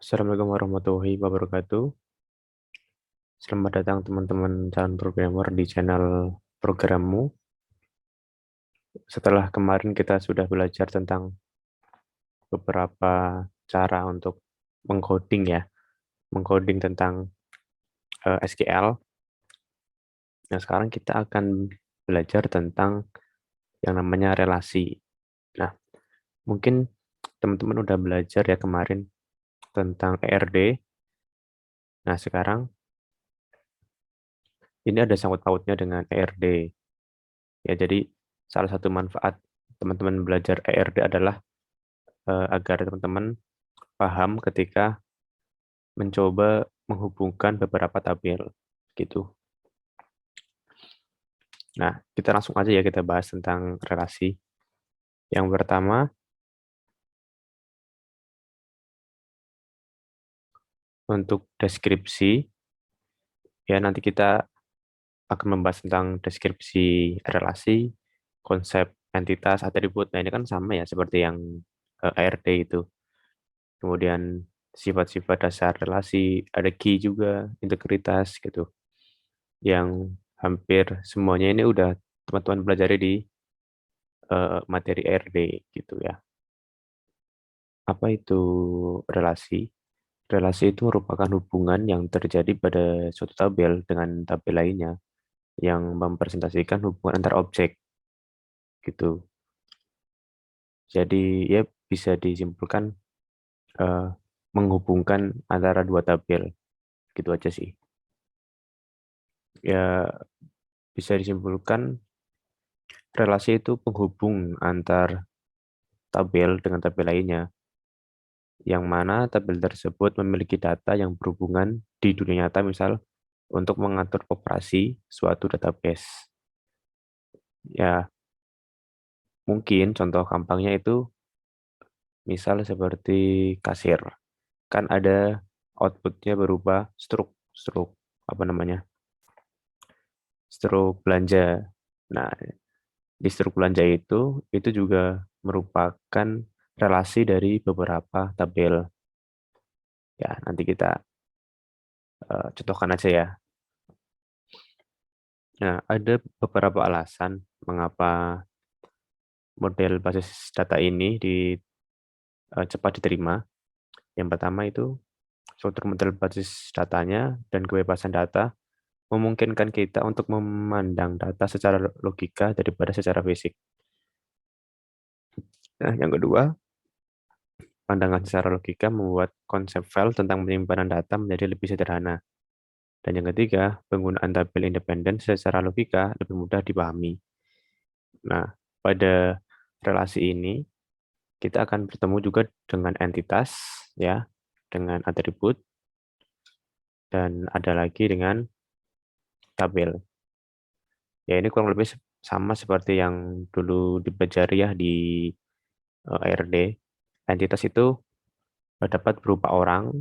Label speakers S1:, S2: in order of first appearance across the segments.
S1: Assalamualaikum warahmatullahi wabarakatuh. Selamat datang teman-teman calon programmer di channel programmu. Setelah kemarin kita sudah belajar tentang beberapa cara untuk mengcoding ya, mengcoding tentang SQL. Nah, sekarang kita akan belajar tentang yang namanya relasi. Nah, mungkin teman-teman udah belajar ya kemarin tentang ERD. Nah, sekarang ini ada sangkut pautnya dengan ERD. Ya, jadi salah satu manfaat teman-teman belajar ERD adalah agar teman-teman paham ketika mencoba menghubungkan beberapa tabel gitu. Nah, kita langsung aja ya kita bahas tentang relasi. Yang pertama, untuk deskripsi, ya nanti kita akan membahas tentang deskripsi relasi, konsep entitas, atribut. Nah, ini kan sama ya seperti yang ARD itu. Kemudian sifat-sifat dasar relasi, ada key juga, integritas gitu. Yang hampir semuanya ini udah teman-teman pelajari di materi RD gitu ya. Apa itu relasi? Relasi itu merupakan hubungan yang terjadi pada suatu tabel dengan tabel lainnya yang mempresentasikan hubungan antar objek gitu. Jadi ya bisa disimpulkan eh, menghubungkan antara dua tabel gitu aja sih. Ya bisa disimpulkan relasi itu penghubung antar tabel dengan tabel lainnya, yang mana tabel tersebut memiliki data yang berhubungan di dunia nyata, misal untuk mengatur operasi suatu database. Ya, mungkin contoh gampangnya itu misal seperti kasir. Kan ada outputnya berupa struk apa namanya? Struk belanja. Nah, di struk belanja itu juga merupakan relasi dari beberapa tabel. Ya, nanti kita contohkan aja ya. Nah, ada beberapa alasan mengapa model basis data ini cepat diterima. Yang pertama itu struktur model basis datanya dan kebebasan data memungkinkan kita untuk memandang data secara logika daripada secara fisik. Nah, yang kedua, pandangan secara logika membuat konsep file tentang penyimpanan data menjadi lebih sederhana. Dan yang ketiga, penggunaan tabel independen secara logika lebih mudah dipahami. Nah, pada relasi ini kita akan bertemu juga dengan entitas, ya, dengan atribut, dan ada lagi dengan tabel. Ya, ini kurang lebih sama seperti yang dulu dipelajari ya di ARD. Entitas itu dapat berupa orang,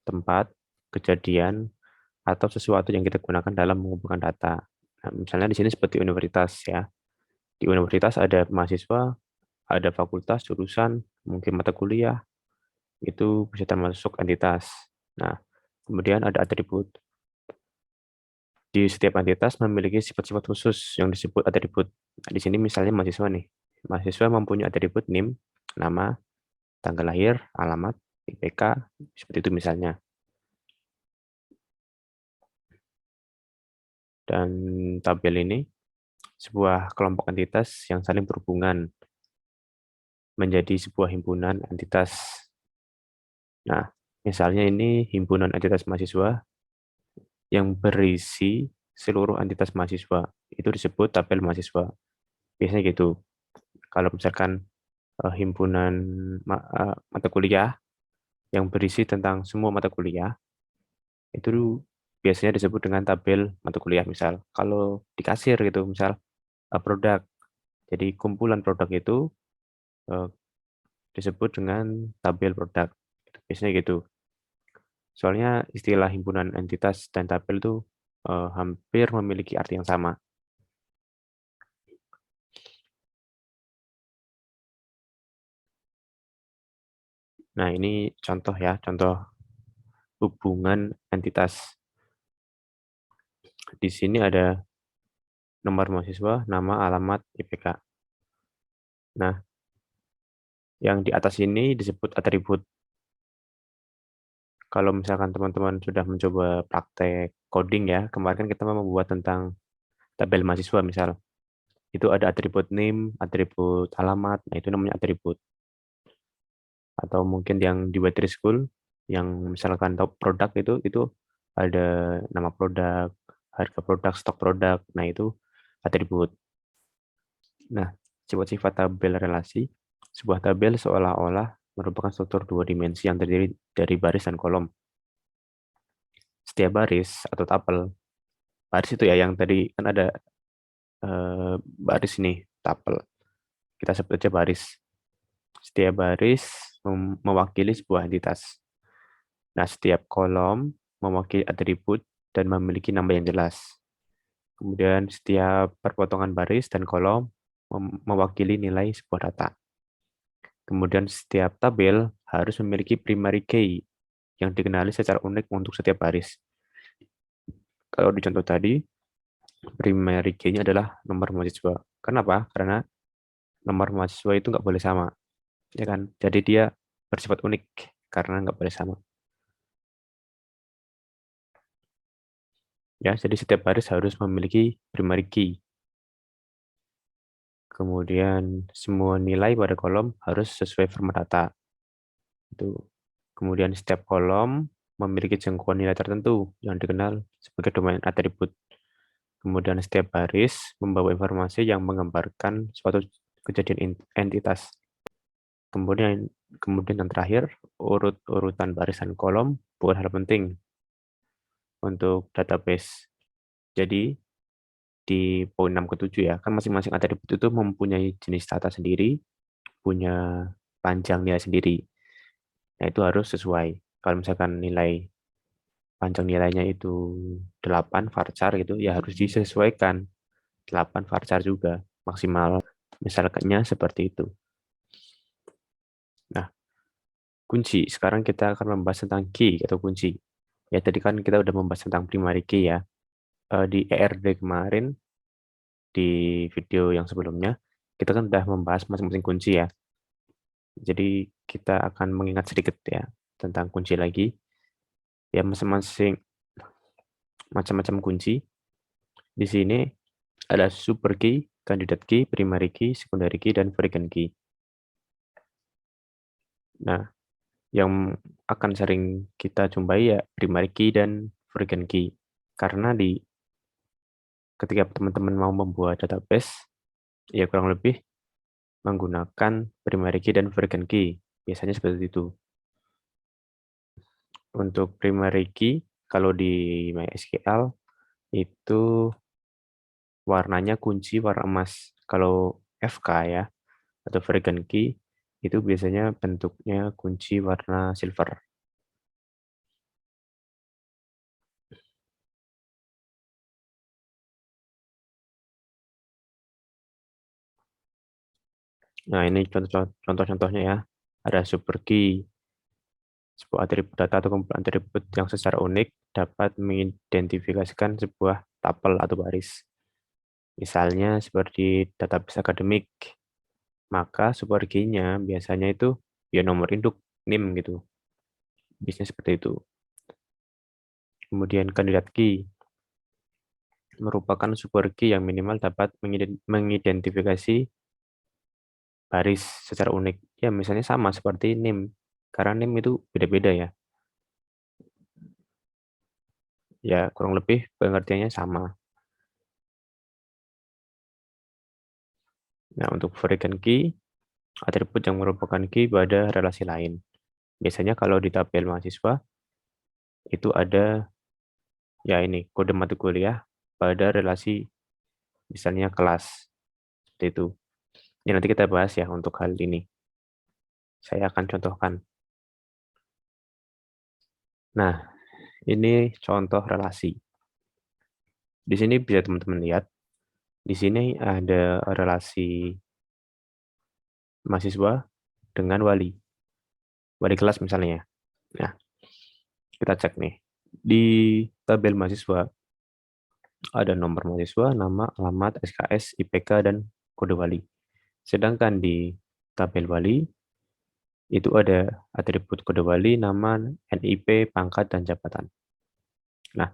S1: tempat, kejadian, atau sesuatu yang kita gunakan dalam mengumpulkan data. Nah, misalnya di sini seperti universitas ya. Di universitas ada mahasiswa, ada fakultas, jurusan, mungkin mata kuliah, itu bisa termasuk entitas. Nah, kemudian ada atribut. Di setiap entitas memiliki sifat-sifat khusus yang disebut atribut. Nah, di sini misalnya mahasiswa nih. Mahasiswa mempunyai atribut NIM, nama, tanggal lahir, alamat, IPK, seperti itu misalnya. Dan tabel ini sebuah kelompok entitas yang saling berhubungan menjadi sebuah himpunan entitas. Nah, misalnya ini himpunan entitas mahasiswa yang berisi seluruh entitas mahasiswa. Itu disebut tabel mahasiswa. Biasanya gitu. Kalau misalkan himpunan mata kuliah yang berisi tentang semua mata kuliah, itu biasanya disebut dengan tabel mata kuliah. Misal, kalau di kasir gitu, misal produk. Jadi kumpulan produk itu eh, disebut dengan tabel produk. Biasanya gitu. Soalnya istilah himpunan entitas dan tabel itu hampir memiliki arti yang sama. Nah, ini contoh ya, contoh hubungan entitas. Di sini ada nomor mahasiswa, nama, alamat, IPK. Nah, yang di atas ini disebut atribut. Kalau misalkan teman-teman sudah mencoba praktek coding ya, kemarin kan kita membuat tentang tabel mahasiswa misal. Itu ada atribut name, atribut alamat, nah itu namanya atribut. Atau mungkin yang di Wetri School, yang misalkan top produk itu ada nama produk, harga produk, stok produk, nah itu atribut. Nah, sifat-sifat tabel relasi, sebuah tabel seolah-olah merupakan struktur dua dimensi yang terdiri dari baris dan kolom. Setiap baris atau tabel, baris itu ya yang tadi kan ada baris nih, tabel. Kita sebut aja baris. Setiap baris mewakili sebuah entitas. Nah, setiap kolom mewakili atribut dan memiliki nama yang jelas. Kemudian setiap perpotongan baris dan kolom mewakili nilai sebuah data. Kemudian setiap tabel harus memiliki primary key yang dikenali secara unik untuk setiap baris. Kalau di contoh tadi, primary key-nya adalah nomor mahasiswa. Kenapa? Karena nomor mahasiswa itu nggak boleh sama, ya kan? Jadi dia bersifat unik karena nggak boleh sama. Ya, jadi setiap baris harus memiliki primary key. Kemudian semua nilai pada kolom harus sesuai format data. Itu. Kemudian setiap kolom memiliki jangkauan nilai tertentu yang dikenal sebagai domain atribut. Kemudian setiap baris membawa informasi yang menggambarkan suatu kejadian entitas. Kemudian kemudian yang terakhir, urut-urutan baris dan kolom bukan hal penting untuk database. Jadi di poin 6 ke 7 ya, kan masing-masing atribut itu mempunyai jenis data sendiri, punya panjang nilai sendiri. Nah, itu harus sesuai. Kalau misalkan nilai panjang nilainya itu 8 varchar gitu, ya harus disesuaikan 8 varchar juga maksimal. Misalnya seperti itu. Nah, kunci. Sekarang kita akan membahas tentang key atau kunci. Ya, tadi kan kita udah membahas tentang primary key ya. Di ERD kemarin, di video yang sebelumnya, kita kan udah membahas masing-masing kunci ya. Jadi kita akan mengingat sedikit ya tentang kunci lagi. Ya, masing-masing macam-macam kunci. Di sini ada super key, candidate key, primary key, secondary key, dan foreign key. Nah, yang akan sering kita jumpai ya primary key dan foreign key. Karena ketika teman-teman mau membuat database, ya kurang lebih menggunakan primary key dan foreign key. Biasanya seperti itu. Untuk primary key, kalau di MySQL, itu warnanya kunci warna emas. Kalau FK ya, atau foreign key, itu biasanya bentuknya kunci warna silver. Nah, ini contoh-contohnya ya. Ada super key, sebuah atribut data atau kumpulan atribut yang secara unik dapat mengidentifikasikan sebuah tabel atau baris. Misalnya seperti database akademik, maka super key-nya biasanya itu ya nomor induk, NIM gitu. Biasanya seperti itu. Kemudian kandidat key merupakan super key yang minimal dapat mengidentifikasi baris secara unik. Ya, misalnya sama seperti NIM. Karena NIM itu beda-beda ya. Ya, kurang lebih pengertiannya sama. Nah, untuk foreign key, atribut yang merupakan key pada relasi lain. Biasanya kalau di tabel mahasiswa, itu ada ya ini kode mata kuliah pada relasi misalnya kelas. Seperti itu. Ya, nanti kita bahas ya untuk hal ini. Saya akan contohkan. Nah, ini contoh relasi. Di sini bisa teman-teman lihat. Di sini ada relasi mahasiswa dengan wali. wali kelas misalnya. Nah, kita cek nih. Di tabel mahasiswa ada nomor mahasiswa, nama, alamat, SKS, IPK, dan kode wali. Sedangkan di tabel wali itu ada atribut kode wali, nama, NIP, pangkat, dan jabatan. Nah,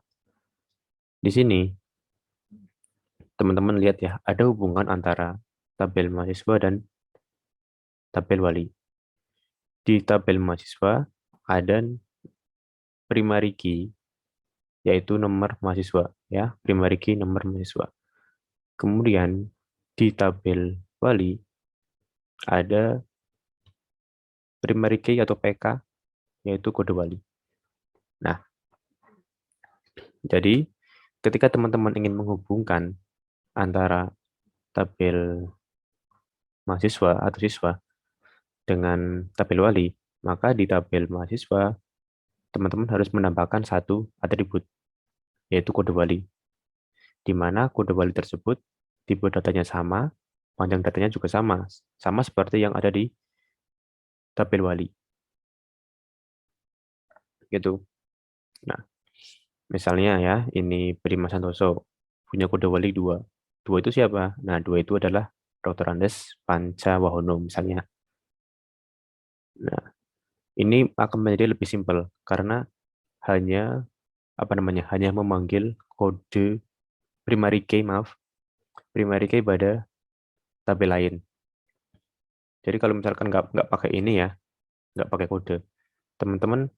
S1: di sini teman-teman lihat ya, ada hubungan antara tabel mahasiswa dan tabel wali. Di tabel mahasiswa ada primary key, yaitu nomor mahasiswa, ya, primary key nomor mahasiswa. Kemudian di tabel wali ada primary key atau PK, yaitu kode wali. Nah, jadi ketika teman-teman ingin menghubungkan antara tabel mahasiswa atau siswa dengan tabel wali, maka di tabel mahasiswa teman-teman harus menambahkan satu atribut, yaitu kode wali, di mana kode wali tersebut tipe datanya sama, panjang datanya juga sama seperti yang ada di tabel wali. Gitu. Nah, misalnya ya, ini Prima Santoso punya kode wali 2. 2 itu siapa? Nah, 2 itu adalah Dr. Andes Pancawahono misalnya. Nah, ini akan menjadi lebih simpel karena hanya hanya memanggil kode primary key, primary key pada tabel lain. Jadi kalau misalkan nggak pakai ini ya, nggak pakai kode, teman-teman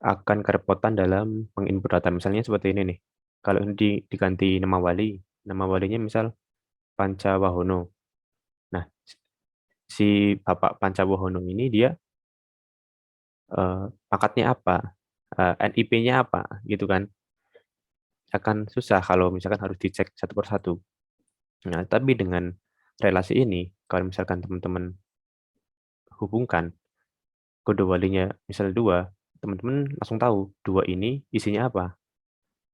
S1: akan kerepotan dalam menginput data. Misalnya seperti ini nih. Kalau ini diganti nama wali, nama walinya misal Pancawahono. Nah, si Bapak Pancawahono ini dia pangkatnya apa, NIP-nya apa, gitu kan? Akan susah kalau misalkan harus dicek satu persatu. Nah, tapi dengan relasi ini, kalau misalkan teman-teman hubungkan kode walinya misal 2, teman-teman langsung tahu 2 ini isinya apa.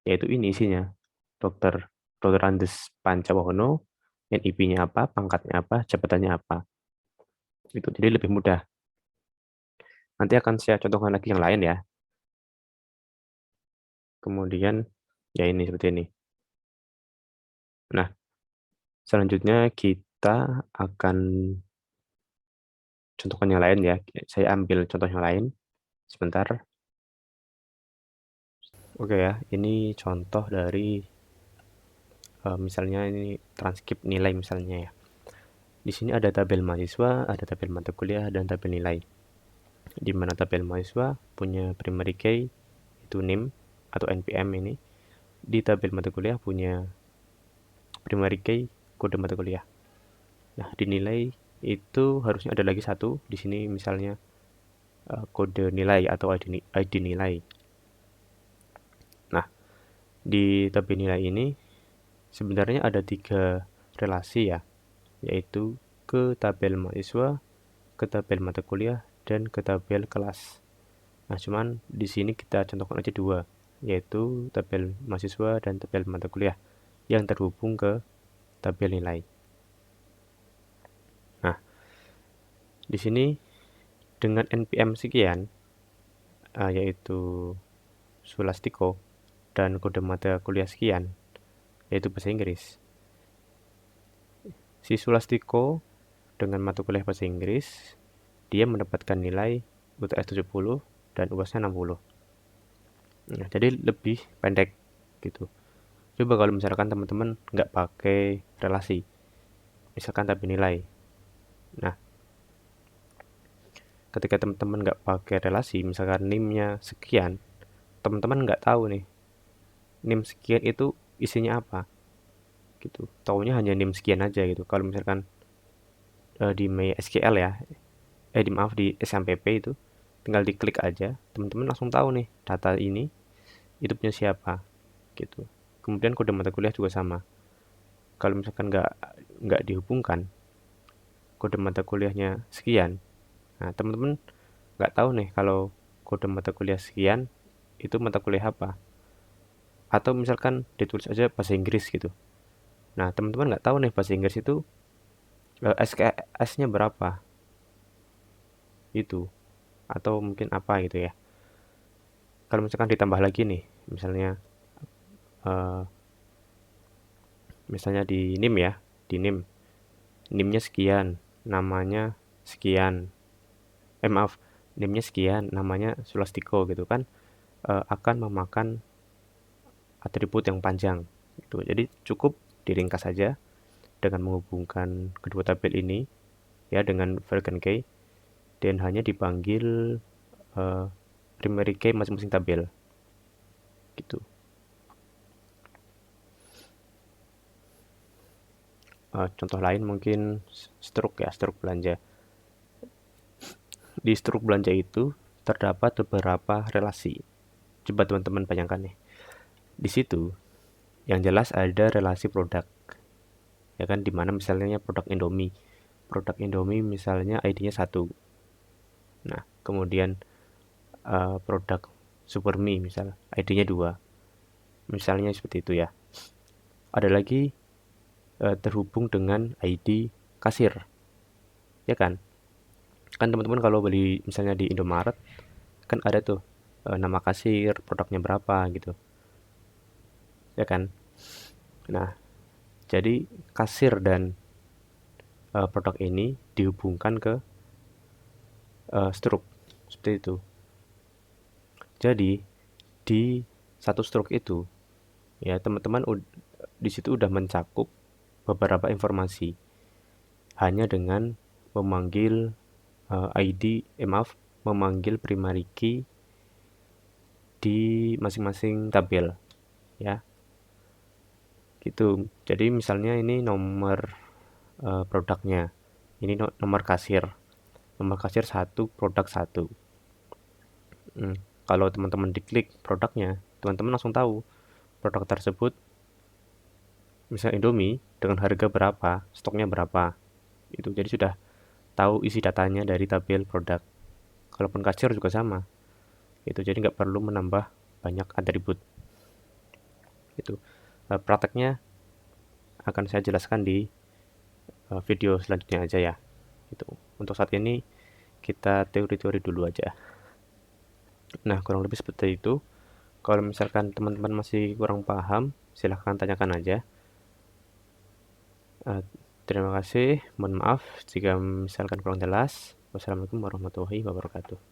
S1: Yaitu ini isinya. Dokter Dr. Andes Pancawahono, NIP-nya apa, pangkatnya apa, jabatannya apa. Itu jadi lebih mudah. Nanti akan saya contohkan lagi yang lain ya. Kemudian ya ini seperti ini. Nah, selanjutnya kita akan contohkan yang lain ya. Saya ambil contoh yang lain. Sebentar. Oke ya, ini contoh dari misalnya ini transkrip nilai misalnya ya. Di sini ada tabel mahasiswa, ada tabel mata kuliah, dan tabel nilai. Di mana tabel mahasiswa punya primary key, itu NIM atau NPM ini. Di tabel mata kuliah punya primary key, kode mata kuliah. Nah, di nilai itu harusnya ada lagi satu. Di sini misalnya kode nilai atau ID nilai. Nah, di tabel nilai ini sebenarnya ada 3 relasi ya, yaitu ke tabel mahasiswa, ke tabel mata kuliah, dan ke tabel kelas. Nah, cuman di sini kita contohkan aja 2, yaitu tabel mahasiswa dan tabel mata kuliah yang terhubung ke tabel nilai. Nah, di sini dengan NPM sekian, yaitu Sulastiko, dan kode mata kuliah sekian, yaitu bahasa Inggris. Si Sulastiko dengan mata kuliah bahasa Inggris, dia mendapatkan nilai UTS 70 dan UASnya 60. Nah, jadi lebih pendek gitu. Coba kalau misalkan teman-teman nggak pakai relasi, misalkan tabel nilai. Nah, ketika teman-teman nggak pakai relasi, misalkan NIM-nya sekian, teman-teman nggak tahu nih, NIM sekian itu isinya apa, gitu. Taunya hanya NIM sekian aja gitu. Kalau misalkan di MySQL ya, di SMPP itu, tinggal diklik aja, teman-teman langsung tahu nih, data ini itu punya siapa, gitu. Kemudian kode mata kuliah juga sama. Kalau misalkan nggak dihubungkan, kode mata kuliahnya sekian, nah teman-teman nggak tahu nih kalau kode mata kuliah sekian itu mata kuliah apa. Atau misalkan ditulis aja bahasa Inggris gitu. Nah, teman-teman nggak tahu nih bahasa Inggris itu SKS-nya berapa. itu, atau mungkin apa gitu ya. Kalau misalkan ditambah lagi nih, eh, misalnya di NIM ya, di NIM, NIM-nya sekian, namanya sekian, maaf, NIM-nya sekian, namanya Sulastiko gitu kan, akan memakan atribut yang panjang gitu. Jadi cukup diringkas saja dengan menghubungkan kedua tabel ini ya dengan variabel key dan hanya dipanggil eh, primary key masing-masing tabel gitu. Contoh lain mungkin struk ya, struk belanja. Di struk belanja itu terdapat beberapa relasi. Coba teman-teman bayangkan nih. Di situ yang jelas ada relasi produk, ya kan, dimana misalnya produk Indomie. Produk Indomie misalnya ID-nya 1. Nah, kemudian produk Supermie misal ID-nya 2. Misalnya seperti itu ya. Ada lagi terhubung dengan ID kasir, ya kan? Kan teman-teman kalau beli misalnya di Indomaret kan ada tuh nama kasir, produknya berapa gitu, ya kan? Nah, jadi kasir dan produk ini dihubungkan ke struk seperti itu. Jadi di satu struk itu ya teman-teman di situ udah mencakup beberapa informasi hanya dengan memanggil ID, maaf, memanggil primary key di masing-masing tabel ya. Gitu. Jadi misalnya ini nomor produknya. Ini nomor kasir. Nomor kasir satu, produk satu. Kalau teman-teman diklik produknya, teman-teman langsung tahu produk tersebut, misalnya Indomie, dengan harga berapa, stoknya berapa. Itu jadi sudah tahu isi datanya dari tabel produk. Kalaupun kasir juga sama. Itu jadi nggak perlu menambah banyak atribut. Itu prakteknya akan saya jelaskan di video selanjutnya aja ya. Itu. Untuk saat ini kita teori-teori dulu aja. Nah, kurang lebih seperti itu. Kalau misalkan teman-teman masih kurang paham, silahkan tanyakan aja. Eh, Terima kasih. Mohon maaf jika misalkan kurang jelas. Wassalamualaikum warahmatullahi wabarakatuh.